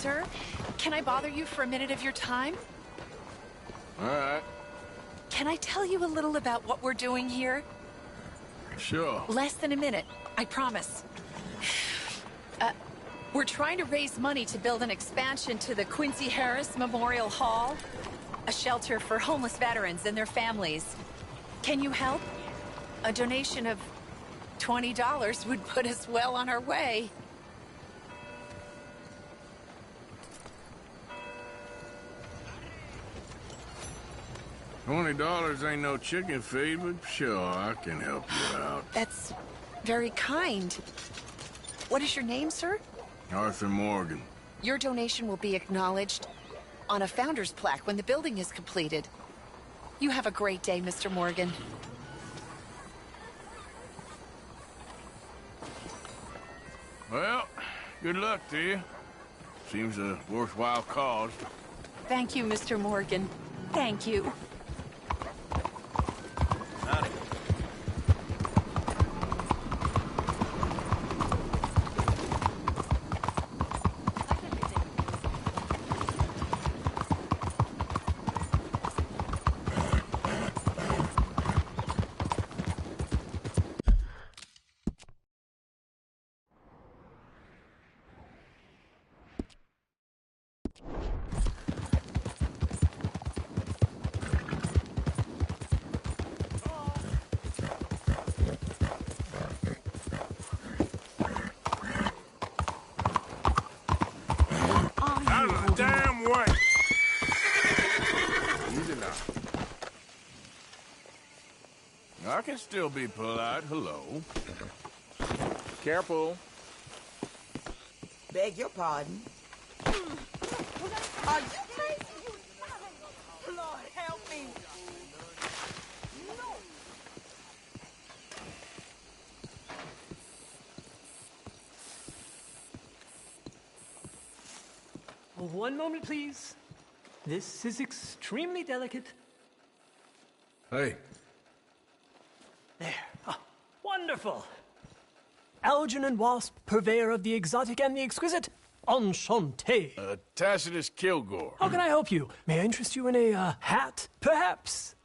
Sir, can I bother you for a minute of your time? All right. Can I tell you a little about what we're doing here? Sure. Less than a minute, I promise. We're trying to raise money to build an expansion to the Quincy Harris Memorial Hall, a shelter for homeless veterans and their families. Can you help? A donation of $20 would put us well on our way. $20 ain't no chicken feed, but sure, I can help you out. That's very kind. What is your name, sir? Arthur Morgan. Your donation will be acknowledged on a founder's plaque when the building is completed. You have a great day, Mr. Morgan. Well, good luck to you. Seems a worthwhile cause. Thank you, Mr. Morgan. Thank you. Howdy. Damn way! Easy now. I can still be polite. Hello. Careful. Beg your pardon. Are you crazy? Lord, help me. No. One moment, please. This is extremely delicate. Hey. There. Ah, wonderful. Algernon Wasp, purveyor of the exotic and the exquisite. Enchanté. Tacitus Kilgore. How can I help you? May I interest you in a hat, perhaps?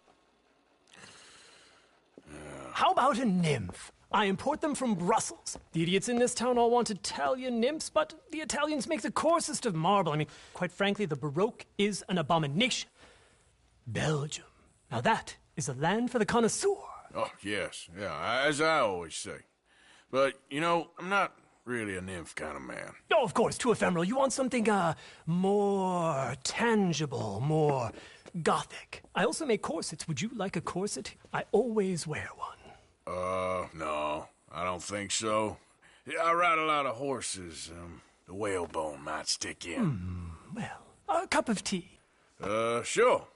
How about a nymph? I import them from Brussels. The idiots in this town all want Italian nymphs, but the Italians make the coarsest of marble. I mean, quite frankly, the Baroque is an abomination. Belgium. Now that is a land for the connoisseur. Oh, yes. Yeah, as I always say. But, you know, I'm not really a nymph kind of man. Oh, of course, too ephemeral. You want something, more tangible, more gothic. I also make corsets. Would you like a corset? I always wear one. No, I don't think so. I ride a lot of horses. The whalebone might stick in. Well, a cup of tea. Sure.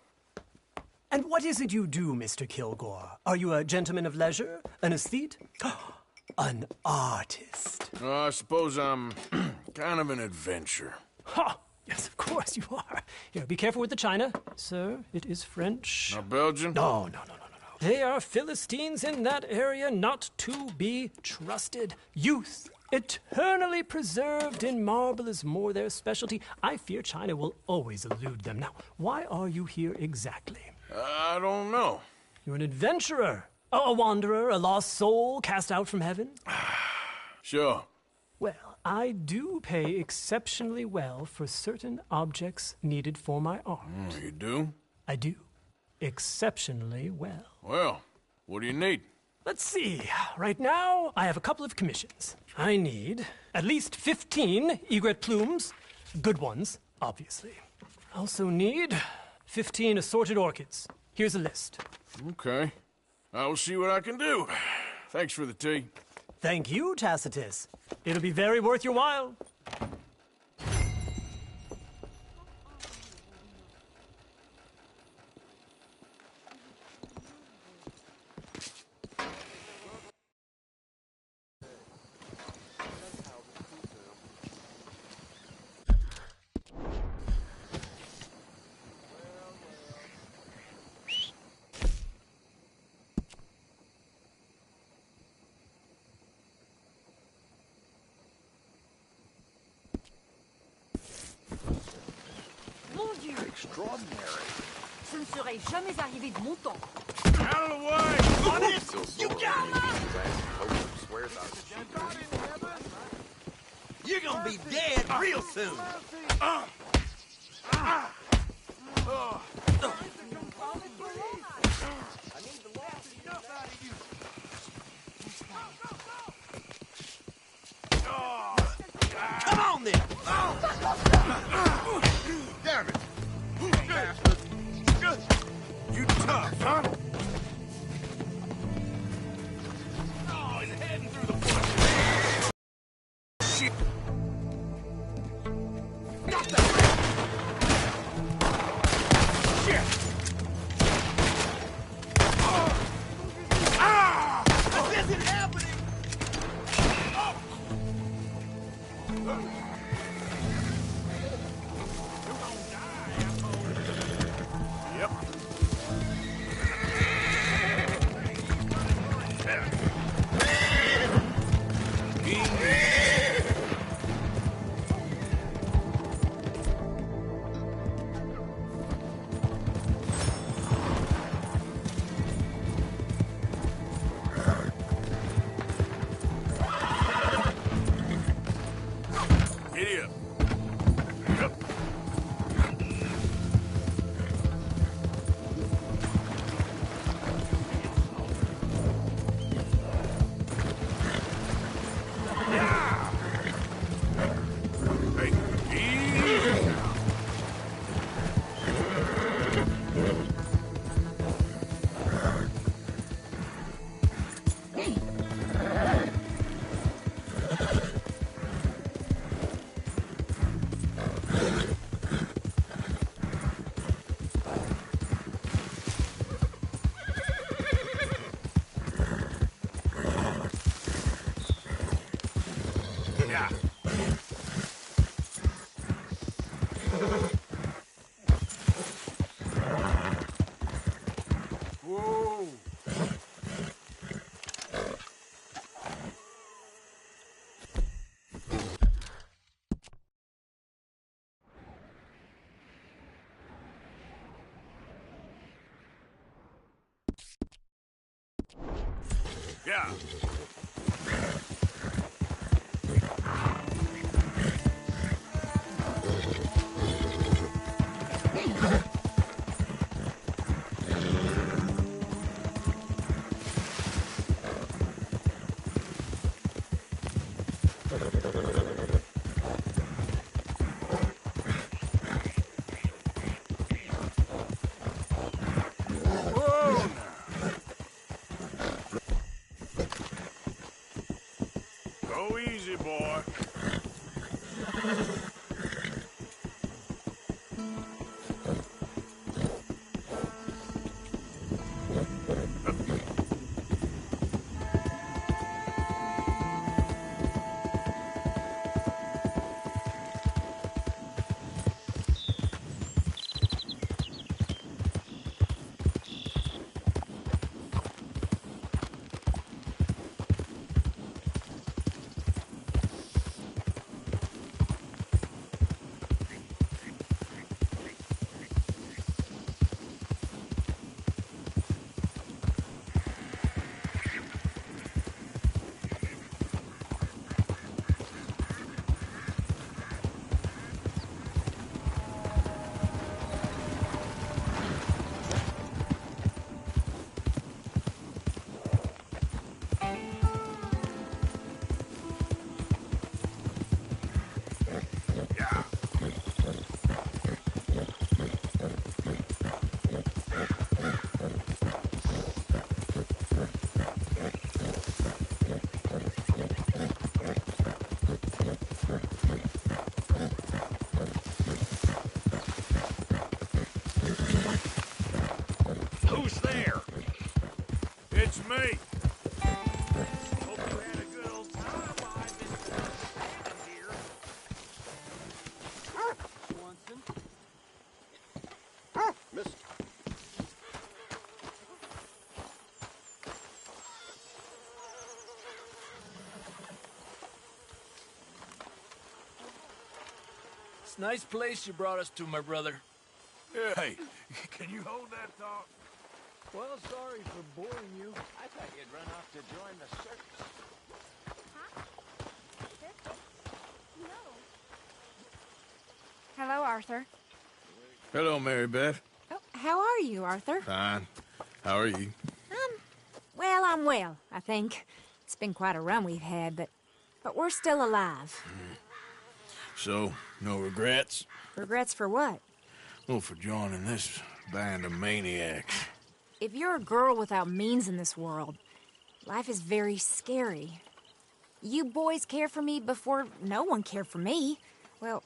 And what is it you do, Mr. Kilgore? Are you a gentleman of leisure? An aesthete? An artist? I suppose I'm kind of an adventurer. Ha! Yes, of course you are. Here, be careful with the china. Sir, it is French. Not Belgian? No. They are Philistines in that area, not to be trusted. Youth, eternally preserved in marble, is more their specialty. I fear China will always elude them. Now, why are you here exactly? I don't know. You're an adventurer, a wanderer, a lost soul cast out from heaven? Sure. Well, I do pay exceptionally well for certain objects needed for my art. You do? I do. Exceptionally well. Well, what do you need? Let's see. Right now, I have a couple of commissions. I need at least 15 egret plumes. Good ones, obviously. I also need 15 assorted orchids. Here's a list. Okay. I will see what I can do. Thanks for the tea. Thank you, Tacitus. It'll be very worth your while. Dieu! Extraordinary. Ce ne serait jamais arrivé de mon temps. Out of the way! On it! You got You're gonna be dead real soon. Come on then. Damn it. Bastard. You tough, huh? Oh, he's heading through the bush. Shit. Stop that! Shit! This isn't happening! Yep. Giddy up. Yep. Hey, easy now. Yeah. Whoa. Yeah. Whoa now. Go easy, boy. Yeah. Who's there? It's me. Hope you had a good old time while I've been standing here. Swanson? Miss. It's a nice place you brought us to, my brother. Yeah, hey, can you hold that thought? Well, sorry for boring you. I thought you'd run off to join the circus. Hello, Arthur. Hello, Mary Beth. Oh, how are you, Arthur? Fine. How are you? Well, I'm well, I think. It's been quite a run we've had, but we're still alive. So, no regrets? Regrets for what? Well, for joining this band of maniacs. If you're a girl without means in this world, life is very scary. You boys cared for me before no one cared for me. Well,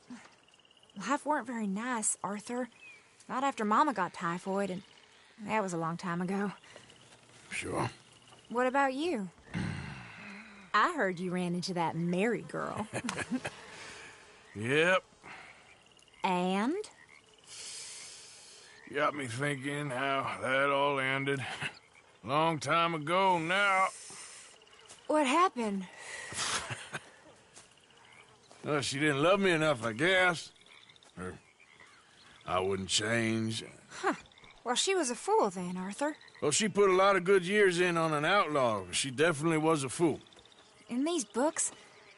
life weren't very nice, Arthur. Not after Mama got typhoid, and that was a long time ago. Sure. What about you? I heard you ran into that Mary girl. Yep. And? Got me thinking how that all ended. Long time ago now. What happened? Well, she didn't love me enough, I guess. Or I wouldn't change. Well, she was a fool then, Arthur. Well, she put a lot of good years in on an outlaw. She definitely was a fool. In these books,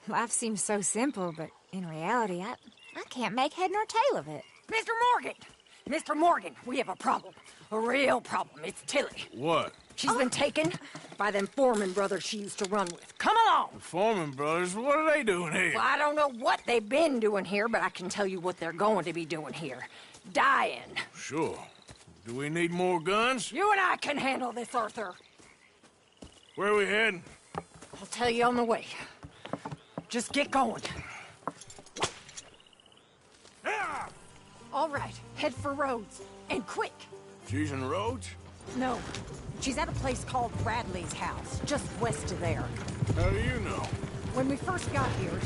life seems so simple, but in reality, I can't make head nor tail of it. Mr. Morgan! Mr. Morgan, we have a problem. A real problem. It's Tilly. What? She's been taken by them Foreman brothers she used to run with. Come along! The Foreman brothers? What are they doing here? Well, I don't know what they've been doing here, but I can tell you what they're going to be doing here. Dying. Sure. Do we need more guns? You and I can handle this, Arthur. Where are we heading? I'll tell you on the way. Just get going. Yeah! All right, head for Rhodes. And quick. She's in Rhodes? No, she's at a place called Bradley's house, just west of there. How do you know? When we first got here,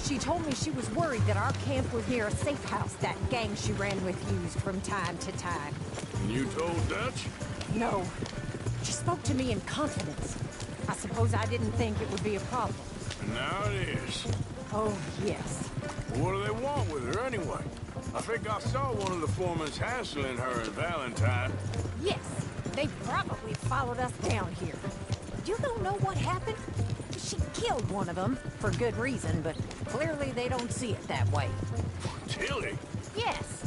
she told me she was worried that our camp was near a safe house that gang she ran with used from time to time. And you told Dutch? No, she spoke to me in confidence. I suppose I didn't think it would be a problem. And now it is. Oh, yes. Well, what do they want with her anyway? I think I saw one of the foremans hassling her and Valentine. Yes, they probably followed us down here. You don't know what happened? She killed one of them, for good reason, but clearly they don't see it that way. Tilly? Yes.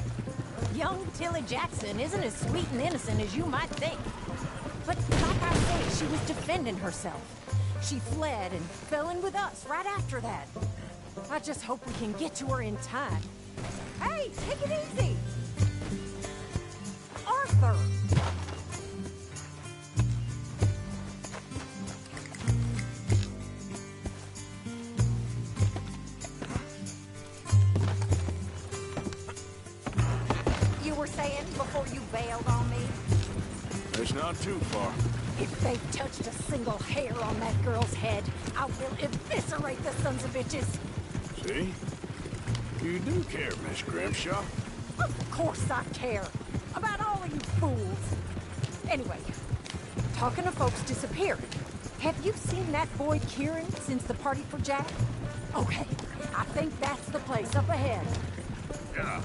Young Tilly Jackson isn't as sweet and innocent as you might think. But like I say, she was defending herself. She fled and fell in with us right after that. I just hope we can get to her in time. Hey, take it easy! Arthur! You were saying before you bailed on me? It's not too far. If they've touched a single hair on that girl's head, I will eviscerate the sons of bitches. See? You do care, Miss Grimshaw. Of course I care. About all of you fools. Anyway, talking of folks disappearing, have you seen that boy Kieran since the party for Jack? Okay, I think that's the place up ahead. Yeah.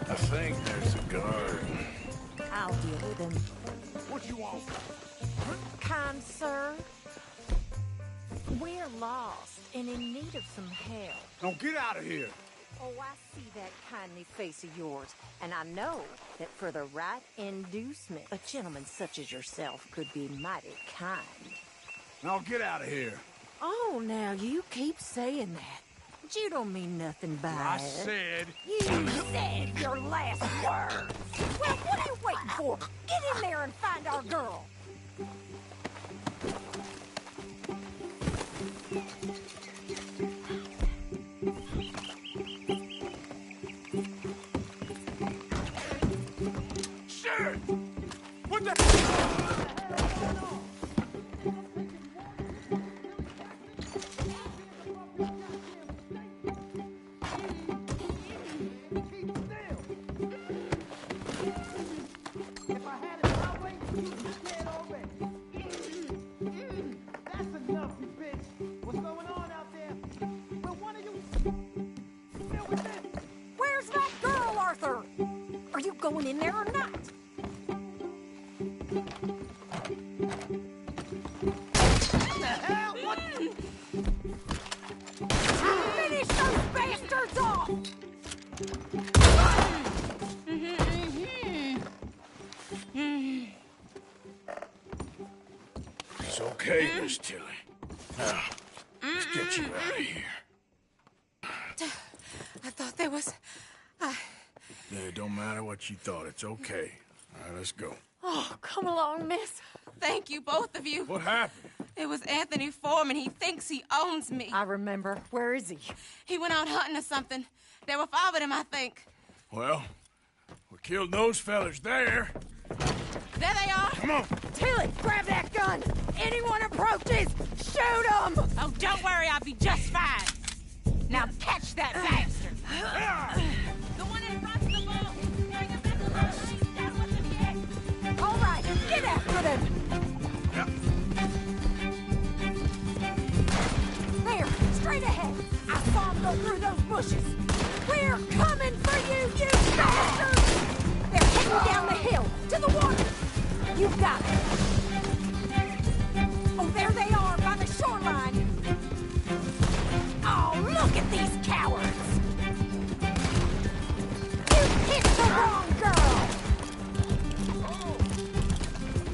I think there's a guard. I'll deal with him. What you want? Kind sir, we're lost and in need of some help. Now get out of here. Oh, I see that kindly face of yours, and I know that for the right inducement, a gentleman such as yourself could be mighty kind. Now get out of here. Oh, now you keep saying that. But you don't mean nothing by I it. said. You said your last words. Well, what are you waiting for? Get in there and find our girl. Shit! What the? If I had it my way, you'd be dead going in there or not. What the hell? What? Finish those bastards off! It's okay, Miss Tilly. Now, let's get you out of here. I thought there was... Yeah, it don't matter what you thought. It's okay. All right, let's go. Oh, come along, miss. Thank you, both of you. What happened? It was Anthony Foreman. He thinks he owns me. I remember. Where is he? He went out hunting or something. There were 5 of them, I think. Well, we killed those fellas there. There they are. Come on. Tilly, grab that gun! Anyone approaches, shoot them! Oh, don't worry. I'll be just fine. Now catch that bastard. The one in front of the boat. Bring him back along. He's down with the head. All right, get after them! Yeah. There, straight ahead. I saw them go through those bushes. We're coming for you, you bastards! They're heading down the hill, to the water. You got it. Oh, there they are, by the shoreline. Oh, look at these cowards! You picked the wrong girl!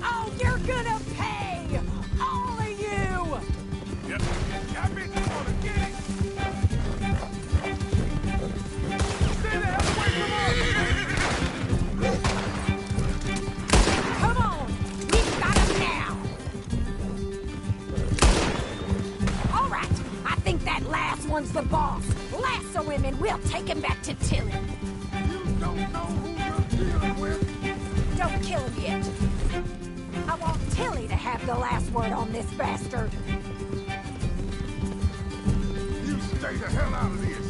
Oh, you're gonna pay! All of you! Yep. Got me. Come on, get it. Stay the hell away from us! Come on! We've got him now! All right, I think that last one's the boss. Lasso him and we'll take him back to Tilly. You don't know who you're dealing with. Don't kill him yet. I want Tilly to have the last word on this bastard. You stay the hell out of this.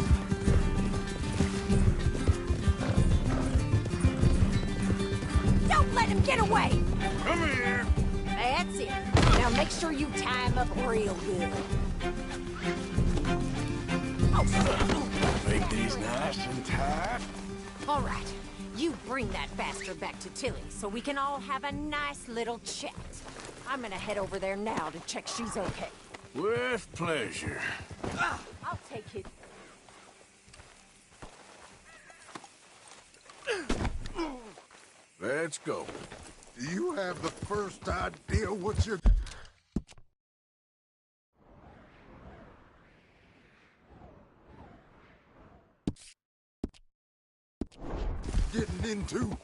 Don't let him get away! Come here. That's it. Now make sure you tie him up real good. Oh, shit. Make these nice and tight. All right. You bring that bastard back to Tilly so we can all have a nice little chat. I'm gonna head over there now to check she's okay. With pleasure. I'll take his... Let's go. You have the first idea what you're getting into.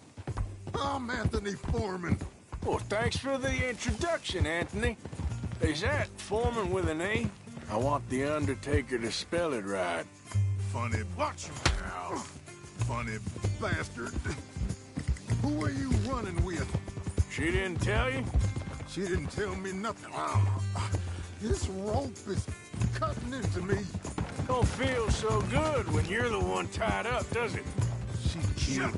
I'm Anthony Foreman. Well, thanks for the introduction, Anthony. Is that Foreman with an A? I want the Undertaker to spell it right. Funny, watch him now. Funny bastard. Who are you running with? She didn't tell you? She didn't tell me nothing. This rope is cutting into me. Don't feel so good when you're the one tied up, does it? She killed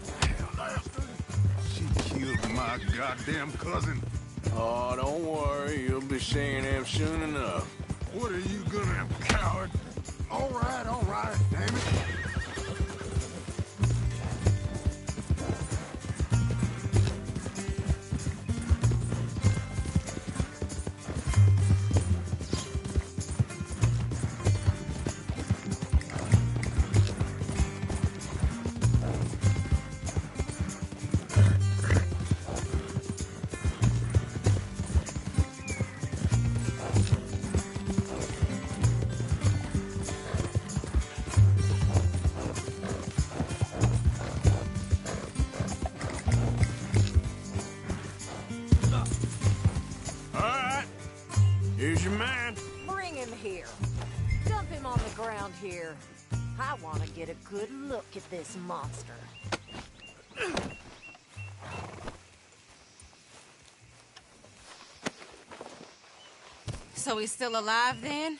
my goddamn cousin. Oh, don't worry. You'll be seeing him soon enough. What are you gonna, coward? All right, damn it. Here's your man. Bring him here. Dump him on the ground here. I want to get a good look at this monster. So he's still alive then?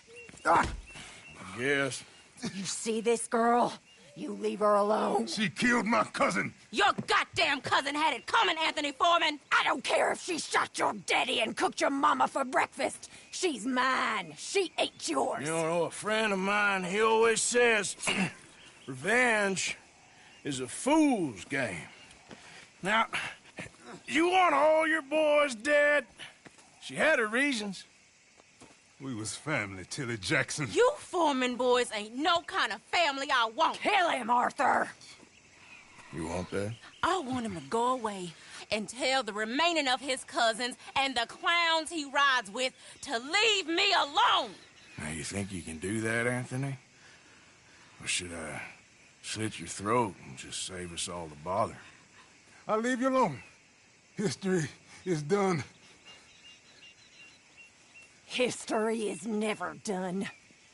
Yes. You see this girl? You leave her alone. She killed my cousin. Your goddamn cousin had it coming, Anthony Foreman! I don't care if she shot your daddy and cooked your mama for breakfast. She's mine. She ate yours. You know, a friend of mine, he always says, revenge is a fool's game. Now, you want all your boys dead? She had her reasons. We was family, Tilly Jackson. You Foreman boys ain't no kind of family I want. Kill him, Arthur! You want that? I want him to go away and tell the remaining of his cousins and the clowns he rides with to leave me alone. Now, you think you can do that, Anthony? Or should I slit your throat and just save us all the bother? I'll leave you alone. History is done. History is never done.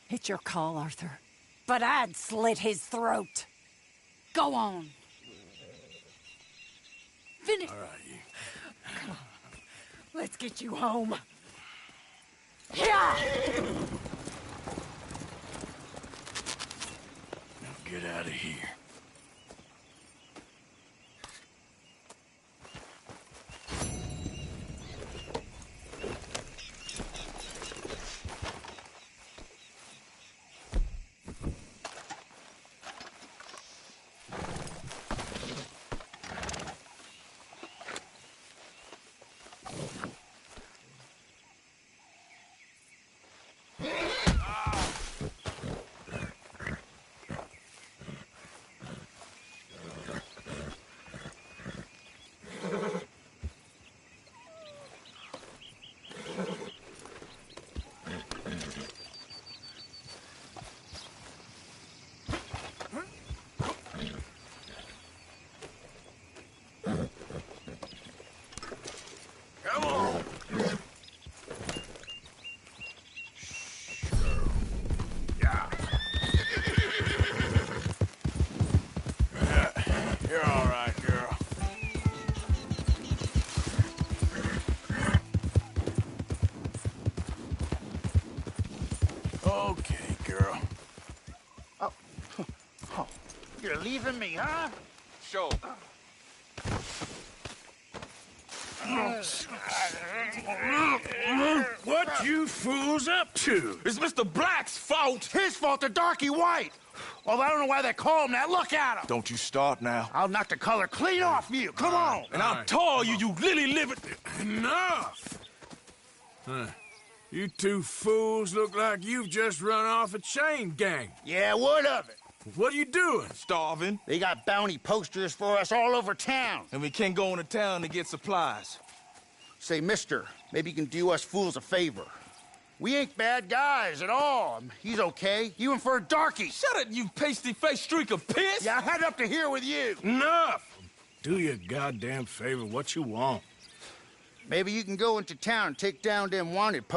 It's your call, Arthur. But I'd slit his throat. Go on. Finish. All right, you. Come on. Let's get you home. Yeah! Now get out of here. Come on. Yeah. You're all right, girl. Okay, girl. Oh, you're leaving me, huh? Sure. What you fools up to? It's Mr. Black's fault. His fault, the darky white. Although I don't know why they call him that. Look at him. Don't you start now. I'll knock the color clean off you. Come on. And I'll tell you, you lily livered. Enough! You two fools look like you've just run off a chain gang. Yeah, what of it? What are you doing? Starving. They got bounty posters for us all over town. And we can't go into town to get supplies. Say, mister, maybe you can do us fools a favor. We ain't bad guys at all. He's okay. Even for a darky. Shut it, you pasty-faced streak of piss! Yeah, I had up to here with you. Enough! Do your goddamn favor what you want. Maybe you can go into town and take down them wanted posters.